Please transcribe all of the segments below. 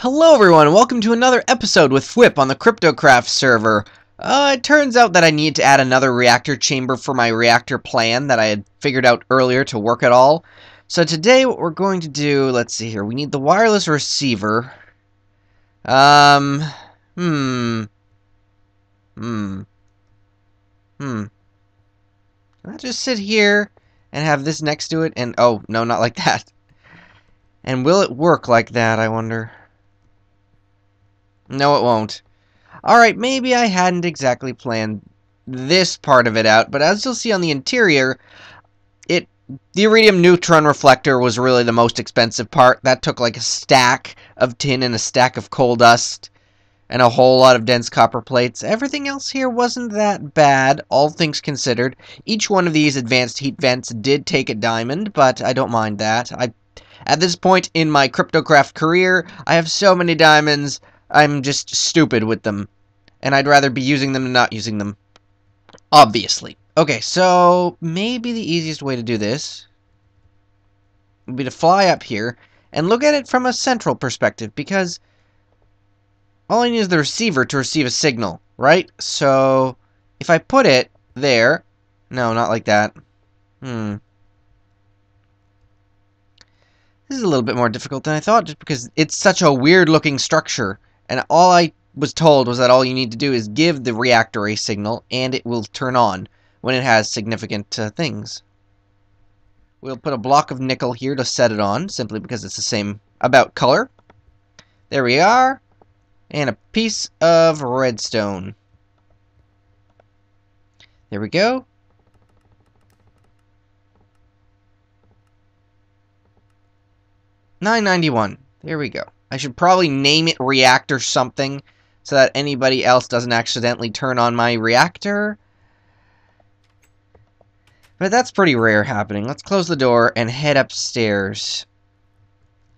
Hello everyone, welcome to another episode with Fwipp on the Krypto40 server. It turns out that I need to add another reactor chamber for my reactor plan that I had figured out earlier to work at all. So today what we're going to do, let's see here, we need the wireless receiver. I'll just sit here and have this next to it and, oh, no, not like that. And will it work like that, I wonder? No, it won't. Alright, maybe I hadn't exactly planned this part of it out, but as you'll see on the interior, the Uranium neutron reflector was really the most expensive part. That took like a stack of tin and a stack of coal dust and a whole lot of dense copper plates. Everything else here wasn't that bad, all things considered. Each one of these advanced heat vents did take a diamond, but I don't mind that. At this point in my Krypto40 career, I have so many diamonds, I'm just stupid with them. And I'd rather be using them than not using them. Obviously. Okay, so maybe the easiest way to do this would be to fly up here and look at it from a central perspective, because all I need is the receiver to receive a signal, right? So if I put it there, no, not like that. This is a little bit more difficult than I thought, just because it's such a weird looking structure. And all I was told was that all you need to do is give the reactor a signal, and it will turn on when it has significant things. We'll put a block of nickel here to set it on, simply because it's the same about color. There we are. And a piece of redstone. There we go. $9.91. There we go. I should probably name it reactor something so that anybody else doesn't accidentally turn on my reactor. But that's pretty rare happening. Let's close the door and head upstairs.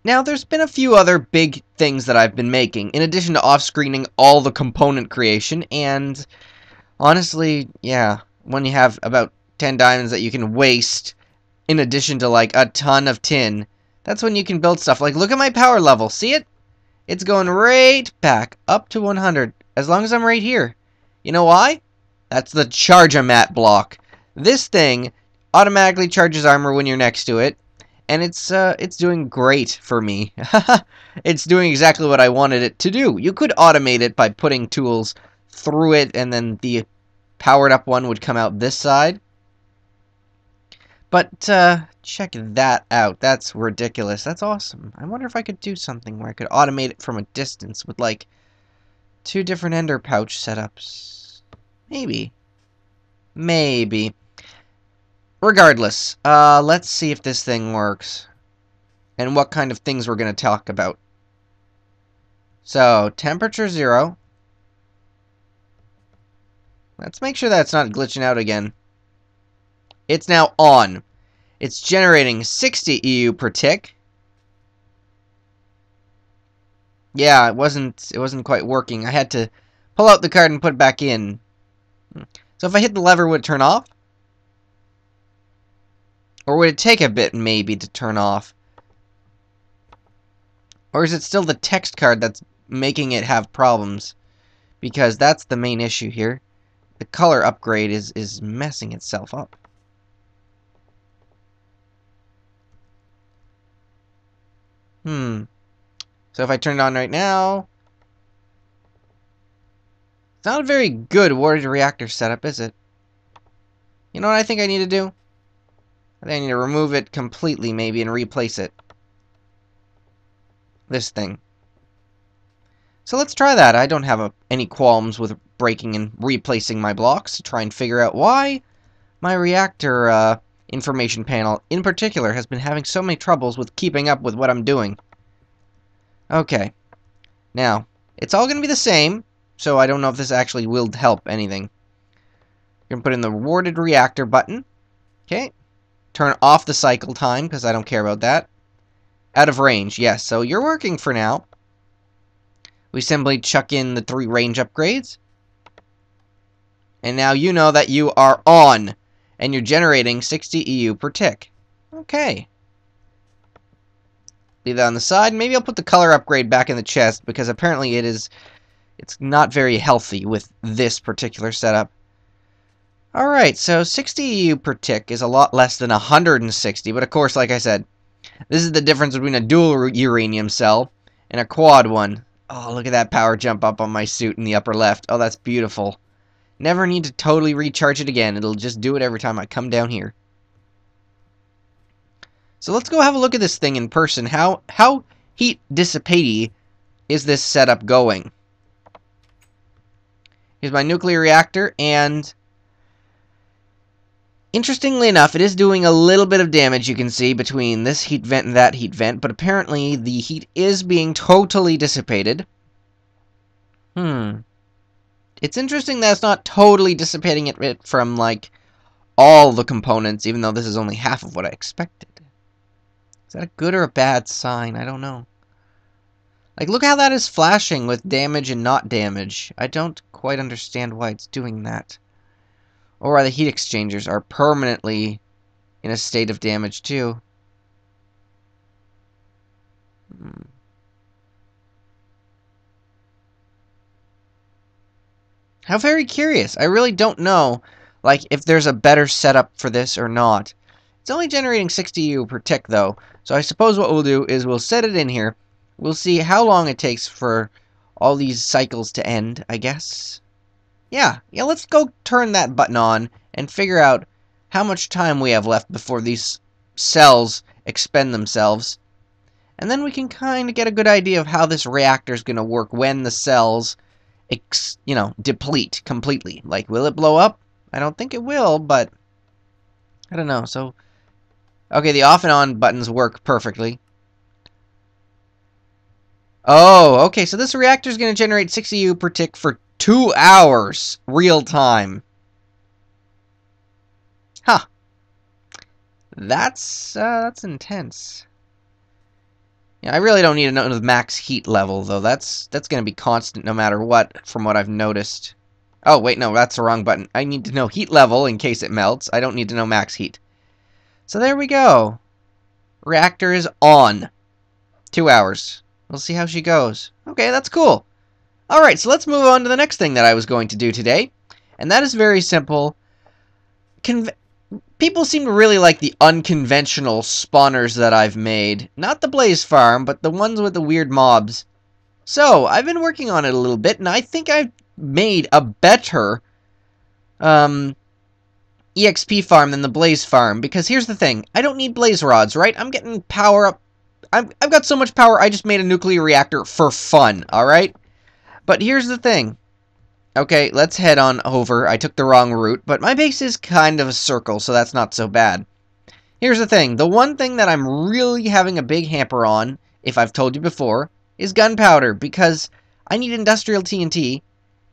Now, there's been a few other big things that I've been making, in addition to off-screening all the component creation, and honestly, yeah, when you have about 10 diamonds that you can waste, in addition to like a ton of tin, that's when you can build stuff. Like, look at my power level. See it? It's going right back up to 100. As long as I'm right here. You know why? That's the Charge-A-Mat block. This thing automatically charges armor when you're next to it. And it's doing great for me. It's doing exactly what I wanted it to do. You could automate it by putting tools through it, and then the powered up one would come out this side. But, check that out. That's ridiculous. That's awesome. I wonder if I could do something where I could automate it from a distance with, like, 2 different ender pouch setups. Maybe. Maybe. Regardless, let's see if this thing works. And what kind of things we're going to talk about. So, temperature 0. Let's make sure that's not glitching out again. It's now on. It's generating 60 EU per tick. Yeah, it wasn't quite working. I had to pull out the card and put it back in. So if I hit the lever, would it turn off? Or would it take a bit, maybe, to turn off? Or is it still the text card that's making it have problems? Because that's the main issue here. The color upgrade is messing itself up. So if I turn it on right now, it's not a very good warded reactor setup, is it? You know what I think I need to do? I think I need to remove it completely, maybe, and replace it. This thing. So let's try that. I don't have any qualms with breaking and replacing my blocks to try and figure out why my reactor information panel, in particular, has been having so many troubles with keeping up with what I'm doing. Okay. Now, it's all going to be the same, so I don't know if this actually will help anything. You're going to put in the warded reactor button. Okay. Turn off the cycle time, because I don't care about that. Out of range, yes. So you're working for now. We simply chuck in the 3 range upgrades. And now you know that you are on. And you're generating 60 EU per tick. Okay. Leave that on the side. Maybe I'll put the color upgrade back in the chest, because apparently it's not very healthy with this particular setup. Alright, so 60 EU per tick is a lot less than 160, but of course, like I said, this is the difference between a dual uranium cell and a quad one. Oh, look at that power jump up on my suit in the upper left. Oh, that's beautiful. Never need to totally recharge it again. It'll just do it every time I come down here. So let's go have a look at this thing in person. How heat dissipate is this setup going? Here's my nuclear reactor, and interestingly enough, it is doing a little bit of damage, you can see, between this heat vent and that heat vent, but apparently the heat is being totally dissipated. It's interesting that it's not totally dissipating it from, like, all the components, even though this is only half of what I expected. Is that a good or a bad sign? I don't know. Like, look how that is flashing with damage and not damage. I don't quite understand why it's doing that. Or why the heat exchangers are permanently in a state of damage, too. How very curious. I really don't know, like, if there's a better setup for this or not. It's only generating 60 EU per tick, though. So I suppose what we'll do is we'll set it in here. We'll see how long it takes for all these cycles to end, I guess. Yeah, let's go turn that button on and figure out how much time we have left before these cells expend themselves. And then we can kind of get a good idea of how this reactor is going to work when the cells, deplete completely. Like, will it blow up? I don't think it will, but I don't know. So, okay, the off and on buttons work perfectly. Oh, okay, so this reactor is going to generate 60 EU per tick for 2 hours, real time. Huh. That's intense. Yeah, I really don't need to know the max heat level, though. That's going to be constant no matter what, from what I've noticed. Oh, wait, no, that's the wrong button. I need to know heat level in case it melts. I don't need to know max heat. So there we go. Reactor is on. 2 hours. We'll see how she goes. Okay, that's cool. Alright, so let's move on to the next thing that I was going to do today. And that is very simple. People seem to really like the unconventional spawners that I've made. Not the Blaze Farm, but the ones with the weird mobs. So, I've been working on it a little bit, and I think I've made a better EXP farm than the Blaze Farm. Because here's the thing, I don't need blaze rods, right? I'm getting power up. I've got so much power, I just made a nuclear reactor for fun, alright? But here's the thing. Okay, let's head on over. I took the wrong route, but my base is kind of a circle, so that's not so bad. Here's the thing. The one thing that I'm really having a big hamper on, if I've told you before, is gunpowder, because I need industrial TNT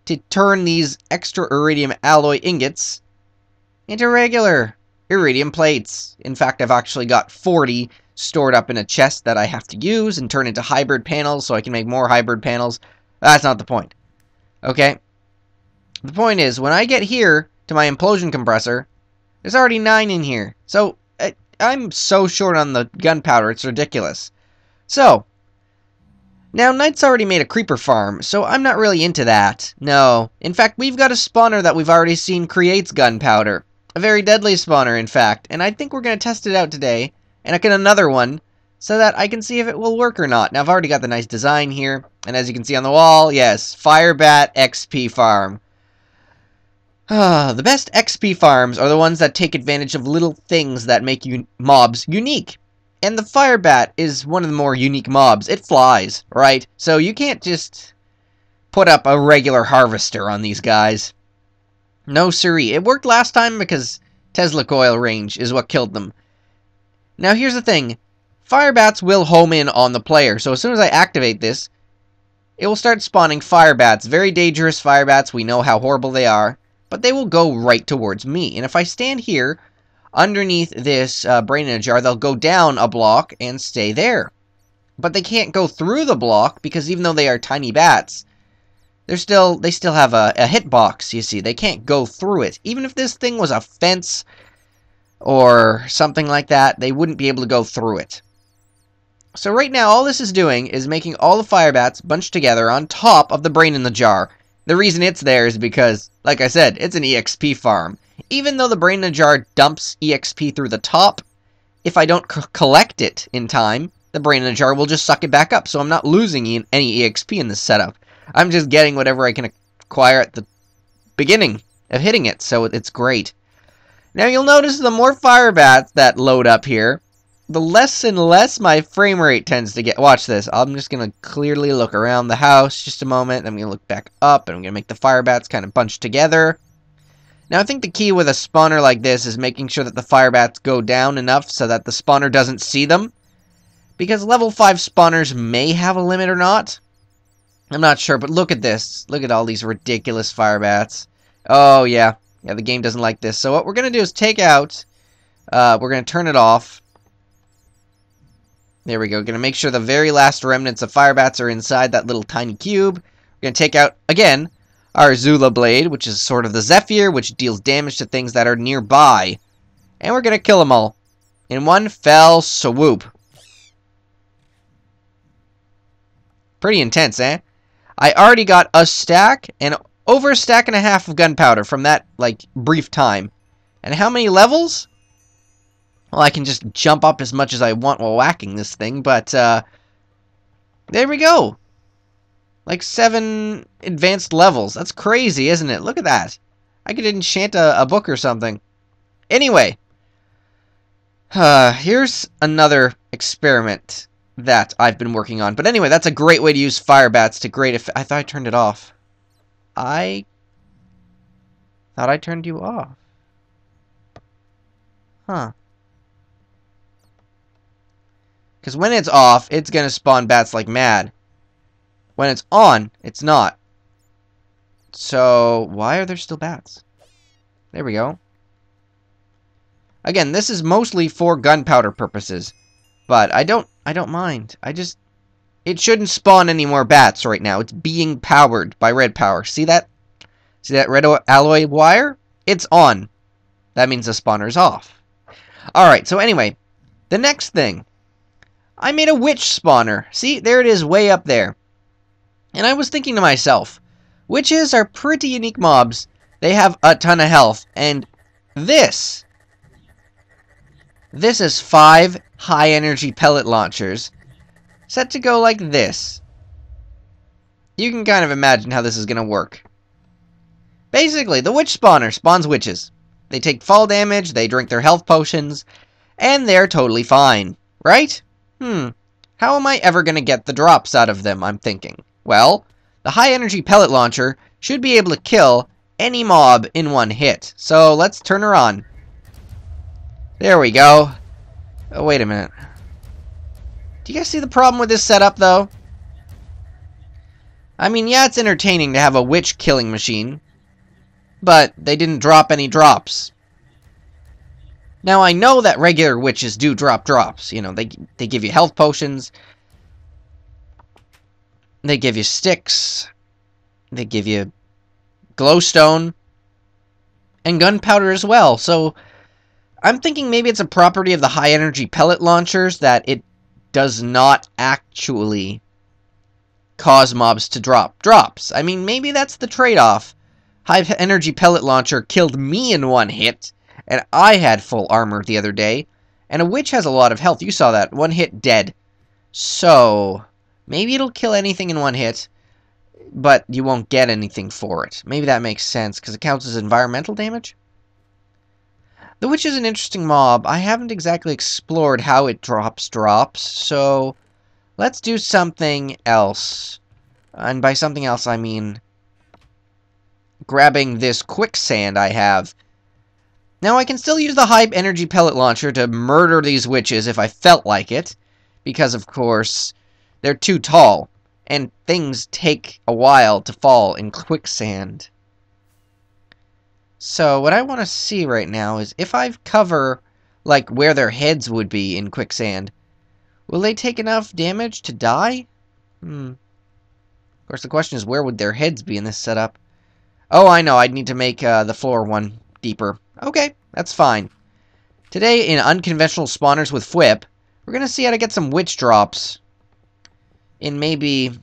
to turn these extra iridium alloy ingots into regular iridium plates. In fact, I've actually got 40 stored up in a chest that I have to use and turn into hybrid panels so I can make more hybrid panels. That's not the point. Okay? The point is, when I get here to my implosion compressor, there's already 9 in here. So, I'm so short on the gunpowder, it's ridiculous. So, now Knight's already made a creeper farm, so I'm not really into that. No. In fact, we've got a spawner that we've already seen creates gunpowder. A very deadly spawner, in fact. And I think we're going to test it out today. And I get another one, so that I can see if it will work or not. Now, I've already got the nice design here. And as you can see on the wall, yes, Firebat XP Farm. The best XP farms are the ones that take advantage of little things that make mobs unique. And the Firebat is one of the more unique mobs. It flies, right? So you can't just put up a regular harvester on these guys. No siree. It worked last time because Tesla coil range is what killed them. Now here's the thing. Firebats will home in on the player. So as soon as I activate this, it will start spawning Firebats. Very dangerous Firebats. We know how horrible they are. But they will go right towards me. And if I stand here underneath this brain in a jar, they'll go down a block and stay there. But they can't go through the block because even though they are tiny bats, they still have a hitbox, you see. They can't go through it. Even if this thing was a fence or something like that, they wouldn't be able to go through it. So right now, all this is doing is making all the fire bats bunched together on top of the brain in the jar. The reason it's there is because, like I said, it's an EXP farm. Even though the brain in the jar dumps EXP through the top, if I don't collect it in time, the brain in the jar will just suck it back up, so I'm not losing any EXP in this setup. I'm just getting whatever I can acquire at the beginning of hitting it, so it's great. Now you'll notice the more fire bats that load up here, the less and less my frame rate tends to get. Watch this. I'm just going to clearly look around the house just a moment. I'm going to look back up, and I'm going to make the fire bats kind of bunched together. Now, I think the key with a spawner like this is making sure that the fire bats go down enough so that the spawner doesn't see them. Because level 5 spawners may have a limit or not. I'm not sure, but look at this. Look at all these ridiculous fire bats. Oh, yeah. Yeah, the game doesn't like this. So what we're going to do is take out... we're going to turn it off. There we go. Going to make sure the very last remnants of fire bats are inside that little tiny cube. We're going to take out, again, our Zula Blade, which is sort of the Zephyr, which deals damage to things that are nearby. And we're going to kill them all in one fell swoop. Pretty intense, eh? I already got a stack and over a stack and a half of gunpowder from that, like, brief time. And how many levels? Well, I can just jump up as much as I want while whacking this thing, but, there we go. Like 7 advanced levels. That's crazy, isn't it? Look at that. I could enchant a book or something. Anyway. Here's another experiment that I've been working on. But anyway, that's a great way to use fire bats to great effect. I thought I turned it off. I thought I turned you off. Huh. Because when it's off, it's going to spawn bats like mad. When it's on, it's not. So, why are there still bats? There we go. Again, this is mostly for gunpowder purposes. But I don't mind. It shouldn't spawn any more bats right now. It's being powered by red power. See that? See that red alloy wire? It's on. That means the spawner's off. Alright, so anyway. The next thing. I made a witch spawner. See, there it is way up there. And I was thinking to myself, witches are pretty unique mobs. They have a ton of health. And this is 5 high energy pellet launchers set to go like this. You can kind of imagine how this is going to work. Basically, the witch spawner spawns witches. They take fall damage, they drink their health potions, and they're totally fine. Right? How am I ever going to get the drops out of them, I'm thinking? Well, the high energy pellet launcher should be able to kill any mob in one hit. So let's turn her on. There we go. Oh, wait a minute. Do you guys see the problem with this setup, though? I mean, yeah, it's entertaining to have a witch killing machine, but they didn't drop any drops. Now, I know that regular witches do drop drops. You know, they give you health potions. They give you sticks. They give you glowstone. And gunpowder as well. So, I'm thinking maybe it's a property of the high energy pellet launchers that it does not actually cause mobs to drop drops. I mean, maybe that's the trade-off. High energy pellet launcher killed me in one hit. And I had full armor the other day. And a witch has a lot of health. You saw that. One hit, dead. So, maybe it'll kill anything in one hit. But you won't get anything for it. Maybe that makes sense, because it counts as environmental damage? The witch is an interesting mob. I haven't exactly explored how it drops. So, let's do something else. And by something else, I mean grabbing this quicksand I have. Now, I can still use the high energy pellet launcher to murder these witches if I felt like it, because, of course, they're too tall, and things take a while to fall in quicksand. So, what I want to see right now is if I cover, like, where their heads would be in quicksand, will they take enough damage to die? Of course, the question is, where would their heads be in this setup? Oh, I know, I'd need to make the floor one deeper. Okay, that's fine. Today, in Unconventional Spawners with Fwipp, We're gonna see how to get some witch drops in maybe,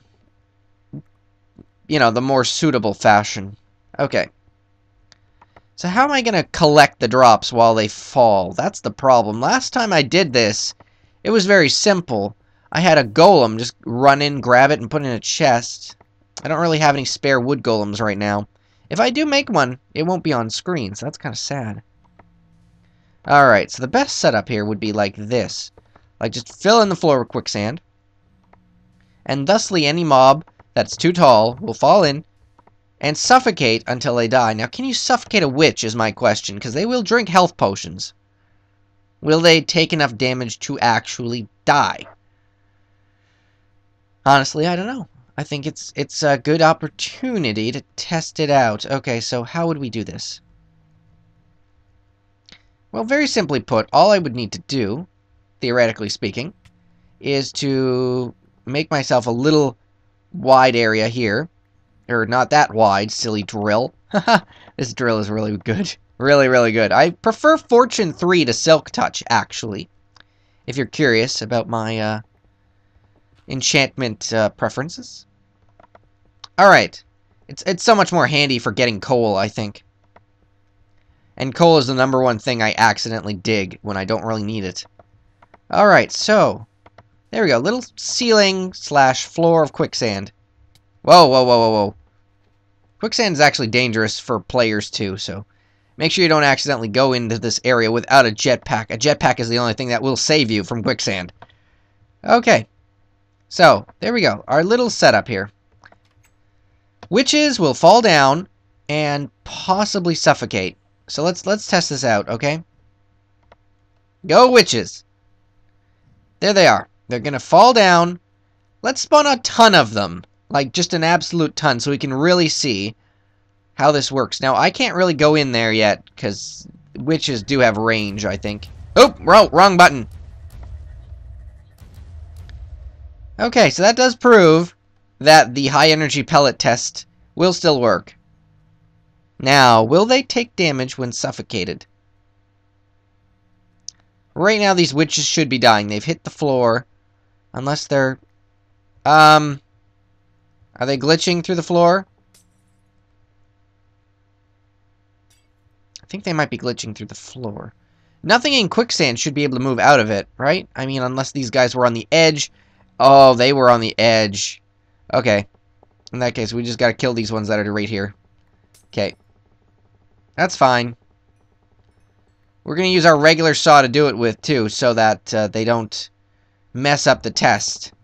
you know, the more suitable fashion. Okay. So how am I gonna collect the drops while they fall? That's the problem. Last time I did this, it was very simple. I had a golem just run in, grab it, and put it in a chest. I don't really have any spare wood golems right now. If I do make one, it won't be on screen, so that's kind of sad. Alright, so the best setup here would be like this. Like, just fill in the floor with quicksand. And thusly, any mob that's too tall will fall in and suffocate until they die. Now, can you suffocate a witch is my question, because they will drink health potions. Will they take enough damage to actually die? Honestly, I don't know. I think it's a good opportunity to test it out. Okay, so how would we do this? Well, very simply put, all I would need to do, theoretically speaking, is to make myself a little wide area here. Or not that wide, silly drill. Haha, this drill is really good. Really, really good. I prefer Fortune 3 to Silk Touch, actually. If you're curious about my enchantment preferences. Alright. It's so much more handy for getting coal, I think. And coal is the #1 thing I accidentally dig when I don't really need it. Alright, so there we go. Little ceiling / floor of quicksand. Whoa, whoa, whoa, whoa, whoa. Quicksand is actually dangerous for players too, so make sure you don't accidentally go into this area without a jetpack. A jetpack is the only thing that will save you from quicksand. Okay. So, there we go. Our little setup here. Witches will fall down and possibly suffocate. So let's test this out, okay? Go witches! There they are. They're gonna fall down. Let's spawn a ton of them. Like, just an absolute ton, so we can really see how this works. Now, I can't really go in there yet, because witches do have range, I think. Oh, wrong button. Okay, so that does prove that the high-energy pellet test will still work. Now, will they take damage when suffocated? Right now, these witches should be dying. They've hit the floor. Unless they're... Are they glitching through the floor? I think they might be glitching through the floor. Nothing in quicksand should be able to move out of it, right? I mean, unless these guys were on the edge. Oh, they were on the edge. Okay. In that case, we just gotta kill these ones that are right here. Okay. That's fine. We're gonna use our regular saw to do it with, too, so that they don't mess up the test.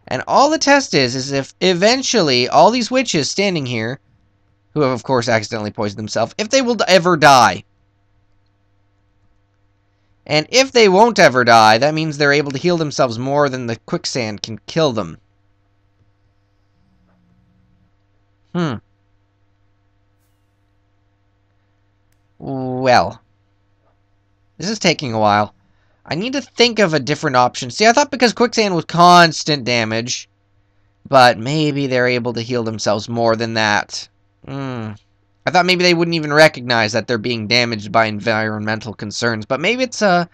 And all the test is if eventually all these witches standing here, who have, of course, accidentally poisoned themselves, if they will ever die. And if they won't ever die, that means they're able to heal themselves more than the quicksand can kill them. Well. This is taking a while. I need to think of a different option. See, I thought because quicksand was constant damage, but maybe they're able to heal themselves more than that. I thought maybe they wouldn't even recognize that they're being damaged by environmental concerns, but maybe it's an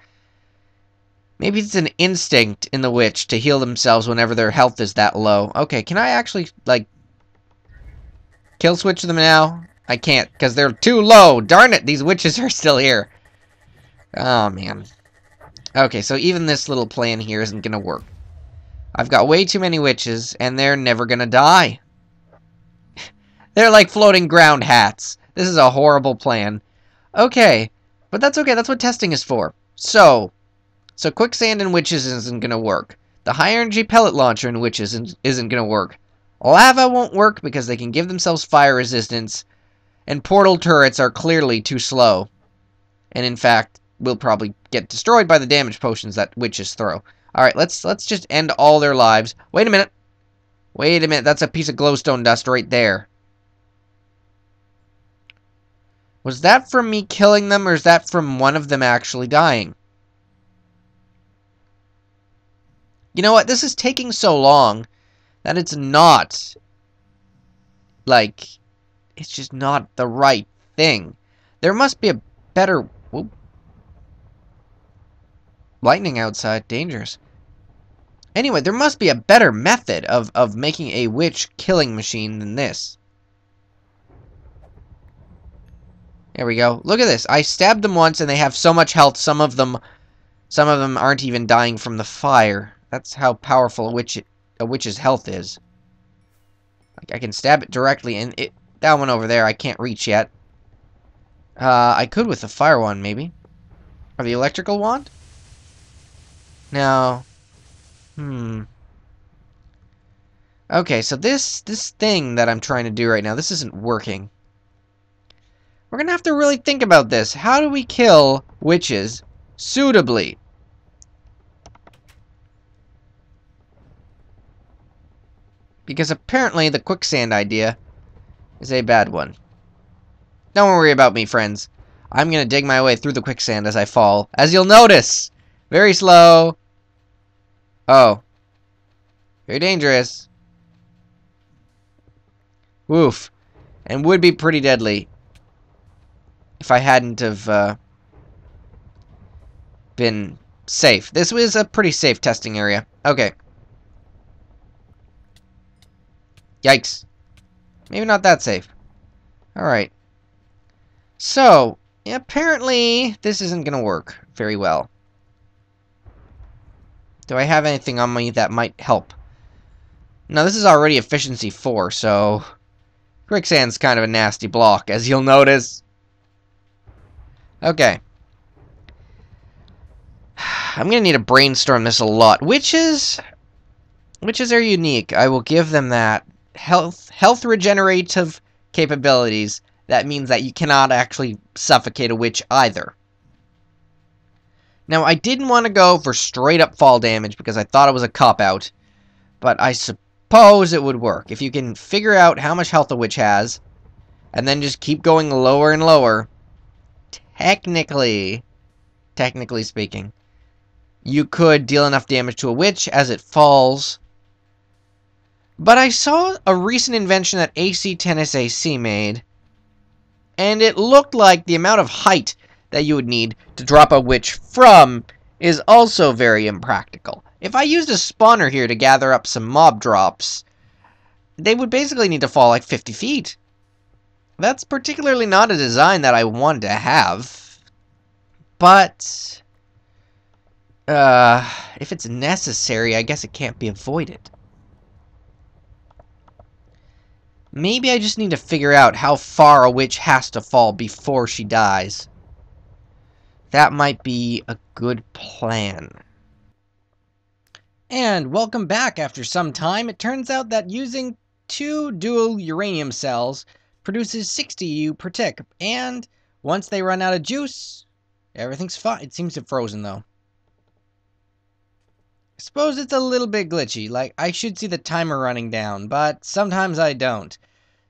instinct in the witch to heal themselves whenever their health is that low. Okay, can I actually, like, kill switch them now? I can't, because they're too low. Darn it, these witches are still here. Oh, man. Okay, so even this little plan here isn't gonna work. I've got way too many witches, and they're never gonna die. They're like floating ground hats. This is a horrible plan. Okay, but that's okay. That's what testing is for. So quicksand and witches isn't gonna work. The high energy pellet launcher in witches isn't gonna work. Lava won't work because they can give themselves fire resistance, and portal turrets are clearly too slow. And in fact, will probably get destroyed by the damage potions that witches throw. Alright, let's just end all their lives. Wait a minute. Wait a minute, that's a piece of glowstone dust right there. Was that from me killing them, or is that from one of them actually dying? You know what, this is taking so long that it's not, like, it's just not the right thing. There must be a better... Whoop. Lightning outside, dangerous. Anyway, there must be a better method of making a witch killing machine than this. There we go. Look at this. I stabbed them once and they have so much health, some of them aren't even dying from the fire. That's how powerful a witch's health is. I can stab it directly, and that one over there I can't reach yet. I could with the fire wand, maybe. Or the electrical wand? No. Okay, so this thing that I'm trying to do right now, this isn't working. We're gonna have to really think about this. How do we kill witches suitably? Because apparently the quicksand idea is a bad one. Don't worry about me, friends. I'm gonna dig my way through the quicksand as I fall. As you'll notice! Very slow. Oh. Very dangerous. Woof. And would be pretty deadly if I hadn't have been safe. This was a pretty safe testing area. Okay. Yikes. Maybe not that safe. Alright. So, apparently this isn't going to work very well. Do I have anything on me that might help? Now, this is already efficiency 4, so quicksand's kind of a nasty block, as you'll notice. Okay. I'm going to need to brainstorm this a lot. Witches are unique. I will give them that. Health regenerative capabilities. That means that you cannot actually suffocate a witch either. Now, I didn't want to go for straight up fall damage because I thought it was a cop-out. But I suppose it would work. If you can figure out how much health a witch has, and then just keep going lower and lower, technically speaking, you could deal enough damage to a witch as it falls. But I saw a recent invention that AC10SAC made, and it looked like the amount of height that you would need to drop a witch from is also very impractical. If I used a spawner here to gather up some mob drops, they would basically need to fall like 50 feet. That's particularly not a design that I wanted to have. But if it's necessary, I guess it can't be avoided. Maybe I just need to figure out how far a witch has to fall before she dies. That might be a good plan. And welcome back after some time. It turns out that using 2 dual uranium cells produces 60 U per tick. And once they run out of juice, everything's fine. It seems to have frozen though. I suppose it's a little bit glitchy. Like, I should see the timer running down, but sometimes I don't.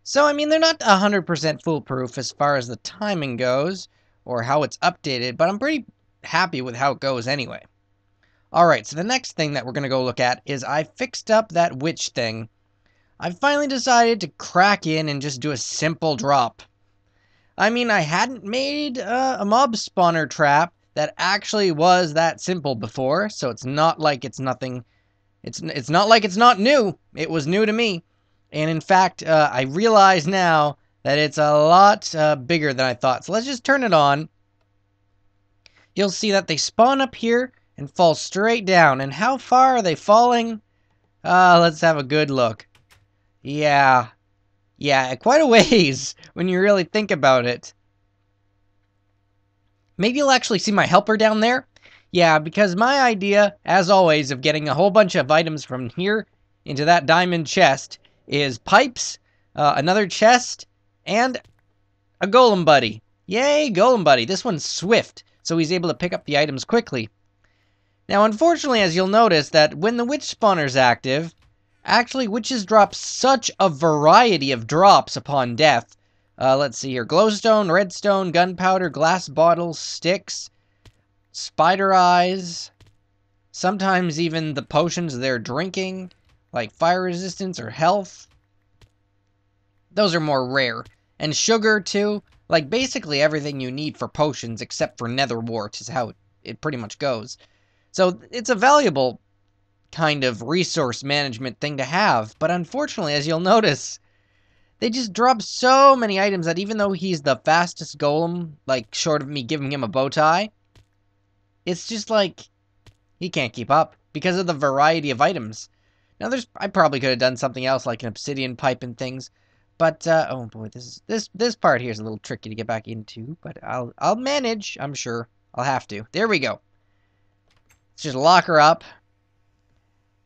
So, I mean, they're not 100% foolproof as far as the timing goes, or how it's updated, but I'm pretty happy with how it goes anyway. Alright, so the next thing that we're going to go look at is I fixed up that witch thing. I finally decided to crack in and just do a simple drop. I mean, I hadn't made a mob spawner trap that actually was that simple before, so it's not like it's nothing. It's not like it's not new. It was new to me. And in fact, I realize now that it's a lot bigger than I thought. So let's just turn it on. You'll see that they spawn up here and fall straight down. And how far are they falling? Let's have a good look. Yeah, quite a ways when you really think about it. Maybe you'll actually see my helper down there. Yeah, because my idea, as always, of getting a whole bunch of items from here into that diamond chest is pipes, another chest, and a golem buddy. Yay, golem buddy. This one's swift, so he's able to pick up the items quickly. Now, unfortunately, as you'll notice, that when the witch spawner's active, actually, witches drop such a variety of drops upon death. Let's see here. Glowstone, redstone, gunpowder, glass bottles, sticks, spider eyes, sometimes even the potions they're drinking, like fire resistance or health. Those are more rare. And sugar, too. Like, basically everything you need for potions except for nether wart is how it pretty much goes. So, it's a valuable kind of resource management thing to have. But unfortunately, as you'll notice, they just drop so many items that even though he's the fastest golem, like, short of me giving him a bow tie, it's just like, he can't keep up because of the variety of items. Now, I probably could have done something else, like an obsidian pipe and things, but, oh boy, this part here is a little tricky to get back into, but I'll manage, I'm sure. I'll have to. There we go. Let's just lock her up.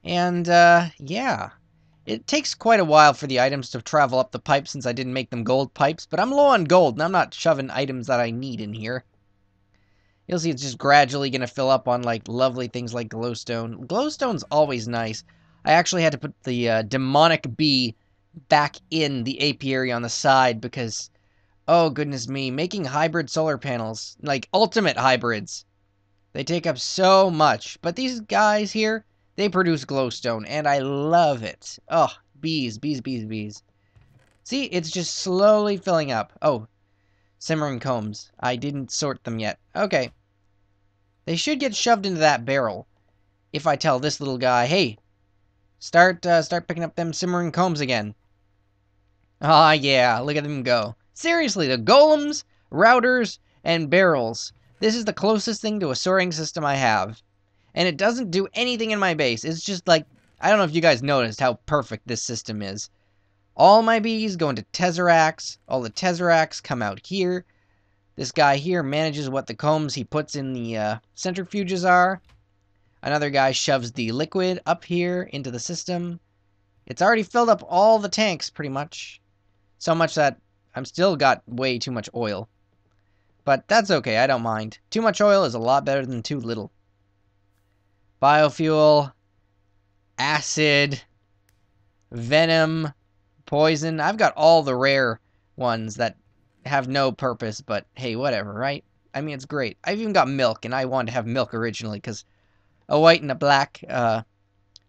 And, yeah. It takes quite a while for the items to travel up the pipe since I didn't make them gold pipes, but I'm low on gold, and I'm not shoving items that I need in here. You'll see it's just gradually going to fill up on, like, lovely things like glowstone. Glowstone's always nice. I actually had to put the demonic bee back in the apiary on the side because, oh goodness me, making hybrid solar panels, like ultimate hybrids, they take up so much. But these guys here, they produce glowstone, and I love it. Oh, bees, bees, bees, bees. See, it's just slowly filling up. Oh, simmering combs. I didn't sort them yet. Okay. They should get shoved into that barrel. If I tell this little guy, hey, start picking up them simmering combs again. Ah, yeah, look at them go. Seriously, the golems, routers, and barrels. This is the closest thing to a sorting system I have. And it doesn't do anything in my base. It's just like, I don't know if you guys noticed how perfect this system is. All my bees go into tesseracts. All the tesseracts come out here. This guy here manages what the combs he puts in the centrifuges are. Another guy shoves the liquid up here into the system. It's already filled up all the tanks, pretty much. So much that I'm still got way too much oil. But that's okay, I don't mind. Too much oil is a lot better than too little. Biofuel, acid, venom, poison. I've got all the rare ones that have no purpose, but hey, whatever, right? I mean, it's great. I've even got milk, and I wanted to have milk originally, because a white and a black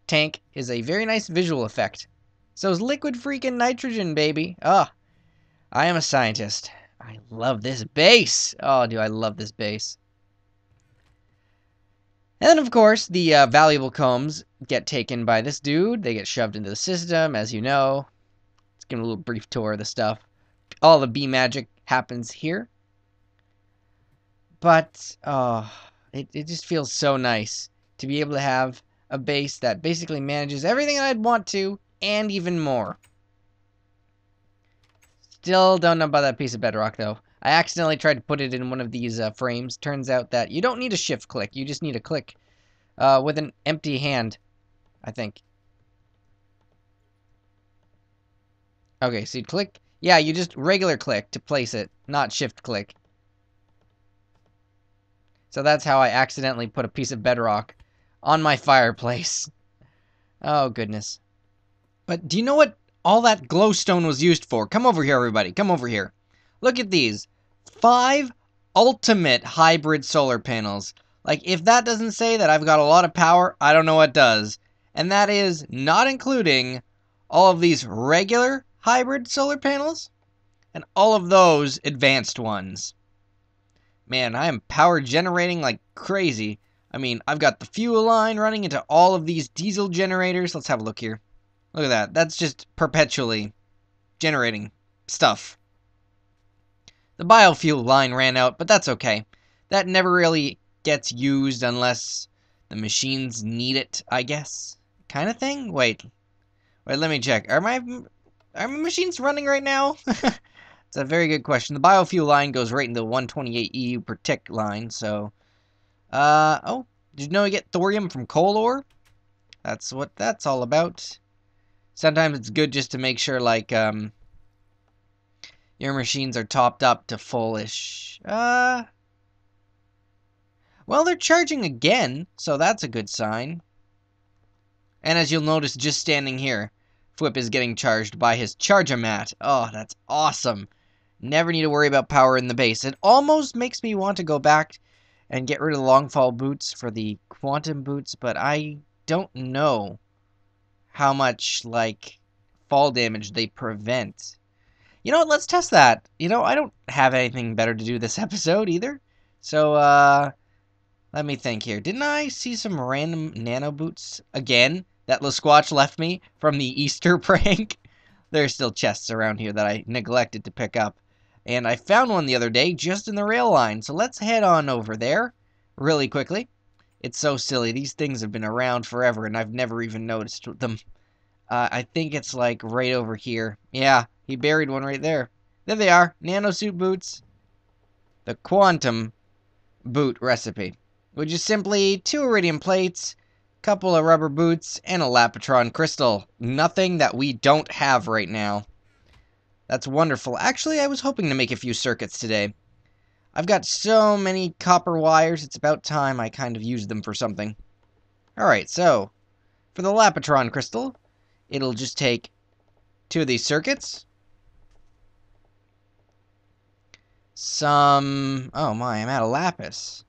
tank is a very nice visual effect. So is liquid freaking nitrogen, baby. Oh, I am a scientist. I love this base. Oh, do I love this base. And then, of course, the valuable combs get taken by this dude. They get shoved into the system, as you know. Let's give him a little brief tour of the stuff. All the bee magic happens here. But, oh, it just feels so nice to be able to have a base that basically manages everything I'd want to, and even more. Still don't know about that piece of bedrock, though. I accidentally tried to put it in one of these frames. Turns out that you don't need a shift click. You just need a click with an empty hand, I think. Okay, so you click. Yeah, you just regular click to place it, not shift click. So that's how I accidentally put a piece of bedrock on my fireplace. Oh, goodness. But do you know what all that glowstone was used for? Come over here, everybody. Come over here. Look at these. 5 ultimate hybrid solar panels. Like, if that doesn't say that I've got a lot of power, I don't know what does. And that is not including all of these regular hybrid solar panels and all of those advanced ones. Man, I am power generating like crazy. I mean, I've got the fuel line running into all of these diesel generators. Let's have a look here. Look at that. That's just perpetually generating stuff. The biofuel line ran out, but that's okay. That never really gets used unless the machines need it, I guess. Kind of thing? Wait, let me check. Are my machines running right now? It's a very good question. The biofuel line goes right into the 128 EU per tick line, so... oh, did you know you get thorium from coal ore? That's what that's all about. Sometimes it's good just to make sure, like, your machines are topped up to fullish. Well, they're charging again, so that's a good sign. And as you'll notice just standing here, Fwipp is getting charged by his Charge-O-Mat. Oh, that's awesome. Never need to worry about power in the base. It almost makes me want to go back and get rid of the Longfall boots for the quantum boots, but I don't know how much, like, fall damage they prevent. You know what, let's test that. You know, I don't have anything better to do this episode either. So, Let me think here. Didn't I see some random nano boots again that Lasquatch left me from the Easter prank? There's still chests around here that I neglected to pick up. And I found one the other day just in the rail line. So let's head on over there really quickly. It's so silly. These things have been around forever and I've never even noticed them. I think it's like right over here. Yeah, he buried one right there. There they are. Nanosuit boots. The quantum boot recipe, which is simply 2 iridium plates, couple of rubber boots, and a Lapotron crystal. Nothing that we don't have right now. That's wonderful. Actually, I was hoping to make a few circuits today. I've got so many copper wires, it's about time I kind of used them for something. Alright, so, for the Lapotron crystal, it'll just take 2 of these circuits. Oh my, I'm out of lapis.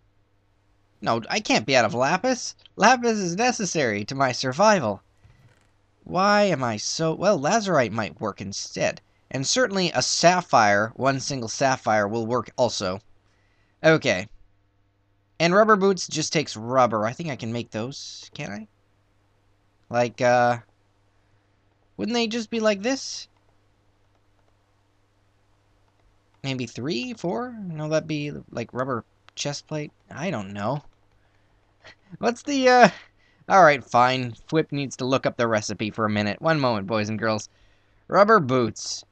No, I can't be out of lapis. Lapis is necessary to my survival. Why am I so... Well, lazurite might work instead. And certainly a sapphire, one single sapphire, will work also. Okay. And rubber boots just takes rubber. I think I can make those, can't I? Like, wouldn't they just be like this? Maybe 3, 4? No, that'd be like rubber chest plate. I don't know. What's the, Alright, fine. Fwipp needs to look up the recipe for a minute. One moment, boys and girls. Rubber boots.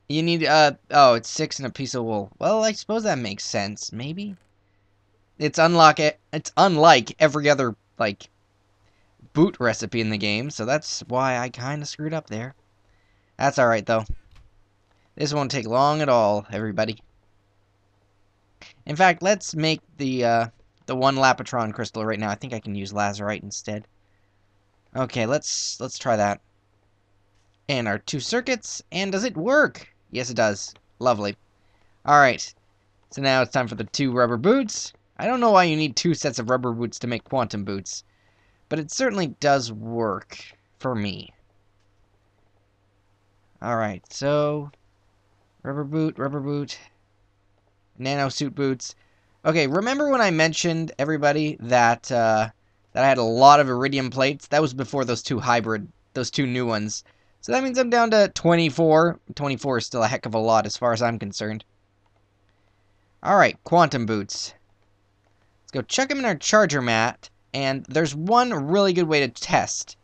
You need, oh, it's 6 and a piece of wool. Well, I suppose that makes sense, maybe? It's unlike every other, like, boot recipe in the game, so that's why I kind of screwed up there. That's alright, though. This won't take long at all, everybody. In fact, let's make the one Lapotron crystal right now. I think I can use lazurite instead. Okay, let's try that. And our 2 circuits, and does it work? Yes, it does. Lovely. Alright, so now it's time for the 2 rubber boots. I don't know why you need 2 sets of rubber boots to make quantum boots, but it certainly does work for me. Alright, so rubber boot, nanosuit boots. Okay, remember when I mentioned, everybody, that I had a lot of iridium plates? That was before those 2 new ones. So that means I'm down to 24. 24 is still a heck of a lot as far as I'm concerned. Alright, quantum boots. Let's go chuck them in our charger mat. And there's one really good way to test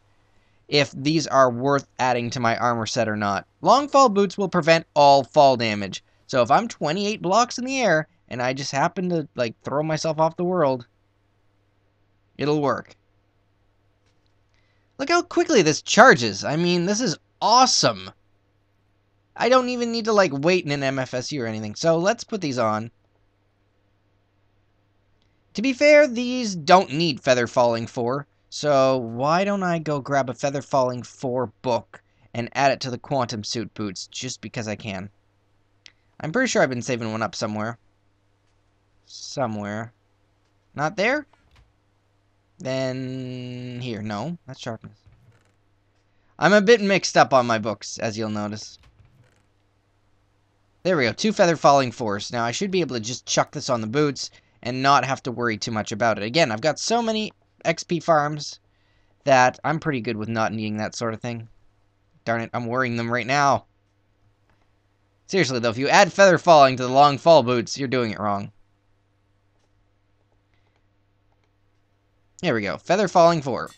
if these are worth adding to my armor set or not. Long fall boots will prevent all fall damage. So if I'm 28 blocks in the air and I just happen to, like, throw myself off the world, it'll work. Look how quickly this charges. I mean, this is awesome. I don't even need to, like, wait in an MFSU or anything. So let's put these on. To be fair, these don't need Feather Falling 4. So why don't I go grab a Feather Falling 4 book and add it to the quantum suit boots just because I can. I'm pretty sure I've been saving one up somewhere. Somewhere. Not there? Then here. No, that's sharpness. I'm a bit mixed up on my books, as you'll notice. There we go. 2 Feather Falling 4s. Now I should be able to just chuck this on the boots and not have to worry too much about it. Again, I've got so many XP farms that I'm pretty good with not needing that sort of thing. Darn it, I'm worrying them right now. Seriously though, if you add Feather Falling to the long fall boots, you're doing it wrong. There we go. Feather Falling 4.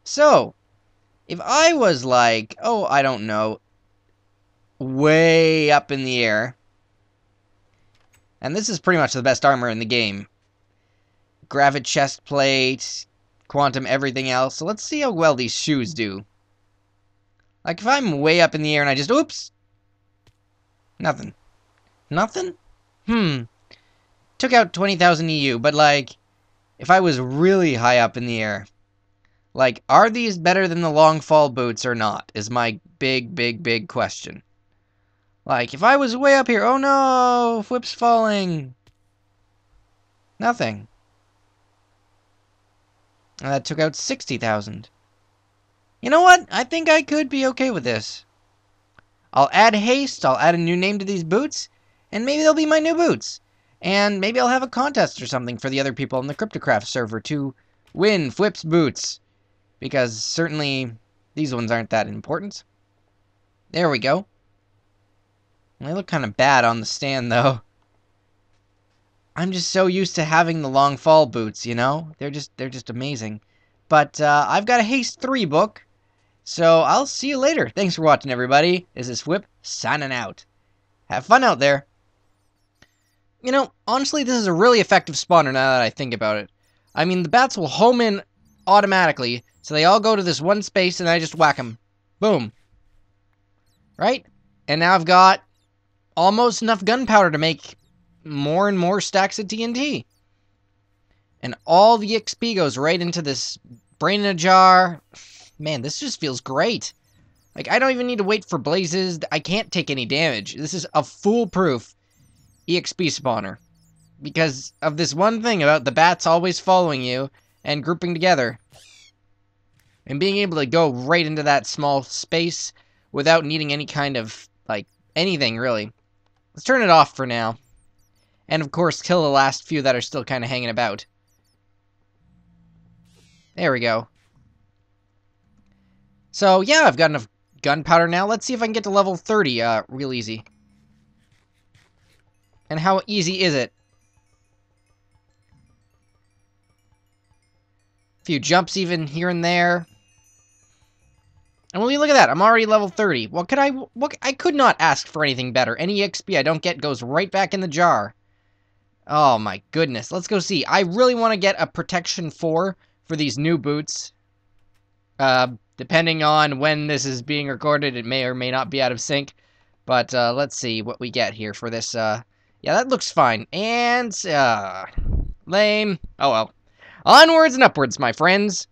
So, if I was like, oh, I don't know, way up in the air, and this is pretty much the best armor in the game. Gravid chest plate, quantum everything else. So let's see how well these shoes do. Like if I'm way up in the air and I just, oops. Nothing. Nothing? Took out 20,000 EU, but like, if I was really high up in the air, like, are these better than the long fall boots or not? Is my big question. Like, if I was way up here, oh no, Fwipp's falling. Nothing. And that took out 60,000. You know what? I think I could be okay with this. I'll add haste, I'll add a new name to these boots, and maybe they'll be my new boots. And maybe I'll have a contest or something for the other people on the Cryptocraft server to win Fwipp's boots. Because certainly these ones aren't that important. There we go. They look kind of bad on the stand, though. I'm just so used to having the long fall boots, you know? They're just amazing. But I've got a Haste 3 book, so I'll see you later. Thanks for watching, everybody. This is Fwipp, signing out. Have fun out there. You know, honestly, this is a really effective spawner now that I think about it. I mean, the bats will home in automatically, so they all go to this one space, and I just whack them. Boom. Right? And now I've got almost enough gunpowder to make more and more stacks of TNT. And all the XP goes right into this brain in a jar. Man, this just feels great. Like, I don't even need to wait for blazes. I can't take any damage. This is a foolproof EXP spawner. Because of this one thing about the bats always following you and grouping together. And being able to go right into that small space without needing any kind of, like, anything, really. Let's turn it off for now. And, of course, kill the last few that are still kind of hanging about. There we go. So, yeah, I've got enough gunpowder now. Let's see if I can get to level 30 real easy. And how easy is it? A few jumps even here and there. And will you look at that? I'm already level 30. I could not ask for anything better. Any XP I don't get goes right back in the jar. Oh my goodness. Let's go see. I really want to get a protection 4 for these new boots. Depending on when this is being recorded, it may or may not be out of sync. But let's see what we get here for this. Yeah, that looks fine. And lame. Oh well. Onwards and upwards, my friends.